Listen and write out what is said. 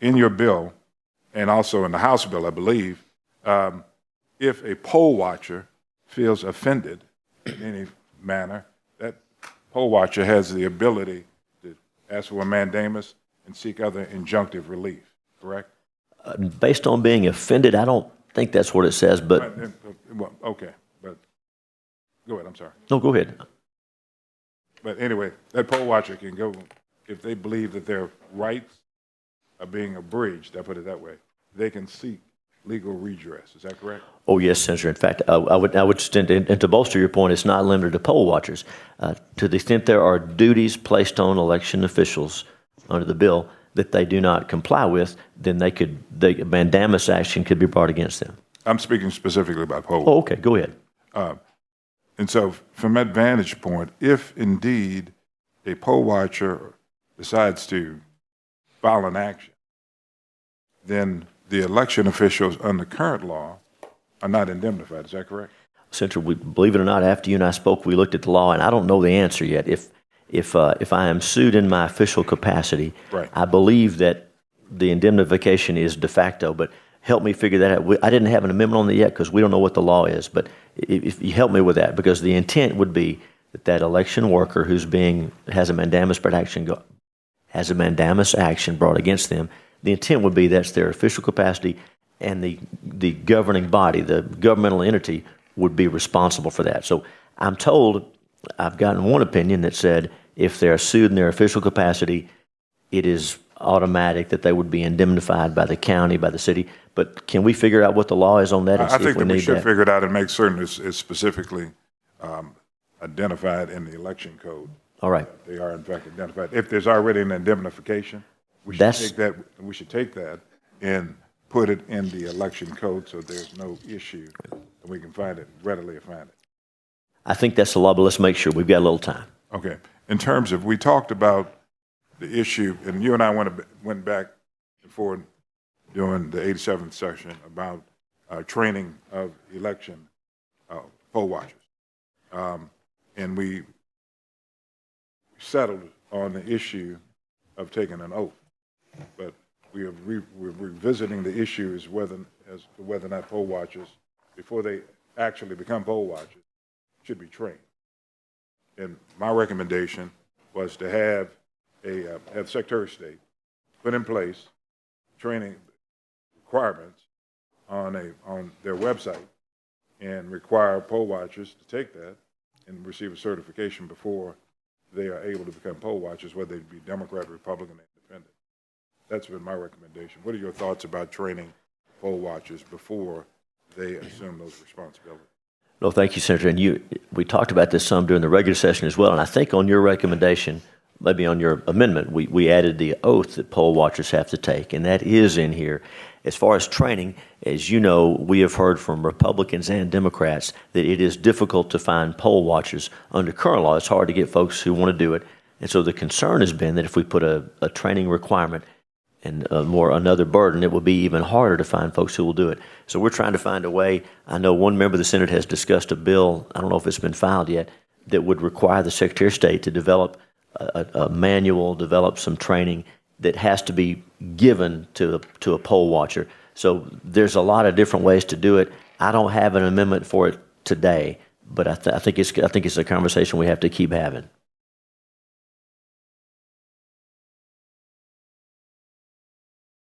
in your bill, and also in the House bill, I believe, if a poll watcher feels offended in any manner, that poll watcher has the ability to ask for a mandamus and seek other injunctive relief, correct? Based on being offended, I don't think that's what it says, but... Well, okay, but go ahead, I'm sorry. No, go ahead. But anyway, that poll watcher can go, if they believe that their rights are being abridged, I put it that way, they can seek legal redress. Is that correct? Oh, yes, Senator. In fact, I would extend, and to bolster your point, it's not limited to poll watchers. To the extent there are duties placed on election officials under the bill that they do not comply with, then the mandamus action could be brought against them. I'm speaking specifically about poll. Oh, okay. Go ahead. And so from that vantage point, if indeed a poll watcher decides to file an action, then the election officials under current law are not indemnified. Is that correct? Senator, believe it or not, after you and I spoke, we looked at the law, and I don't know the answer yet. If I am sued in my official capacity, right, I believe that the indemnification is de facto, but help me figure that out. I didn't have an amendment on that yet because we don't know what the law is, but if you help me with that, because the intent would be that election worker who's has a mandamus action brought against them, the intent would be that's their official capacity, and the governing body, the governmental entity, would be responsible for that. So I'm told, I've gotten one opinion that said if they're sued in their official capacity, it is automatic that they would be indemnified by the county, by the city. But can we figure out what the law is on that? I think that we should figure it out and make certain it's specifically identified in the election code. All right. They are in fact identified. If there's already an indemnification, we should take that and put it in the election code so there's no issue and we can readily find it. I think that's the law, but let's make sure we've got a little time. Okay. In terms of, we talked about the issue, and you and I went back and forth during the 87th session about training of election poll watchers. And we settled on the issue of taking an oath. But we're revisiting the issue as to whether or not poll watchers, before they actually become poll watchers, should be trained. And my recommendation was to have Secretary of State put in place training requirements on their website and require poll watchers to take that and receive a certification before they are able to become poll watchers, whether they be Democrat, Republican, or Independent. That's been my recommendation. What are your thoughts about training poll watchers before they assume those responsibilities? No, thank you, Senator. And we talked about this some during the regular session as well. And I think on your recommendation, maybe on your amendment, we added the oath that poll watchers have to take, and that is in here. As far as training, as you know, we have heard from Republicans and Democrats that it is difficult to find poll watchers under current law. It's hard to get folks who want to do it. And so the concern has been that if we put a training requirement and another burden, it will be even harder to find folks who will do it. So we're trying to find a way. I know one member of the Senate has discussed a bill, I don't know if it's been filed yet, that would require the Secretary of State to develop a manual, develop some training that has to be given to a poll watcher. So there's a lot of different ways to do it. I don't have an amendment for it today, but I think it's a conversation we have to keep having.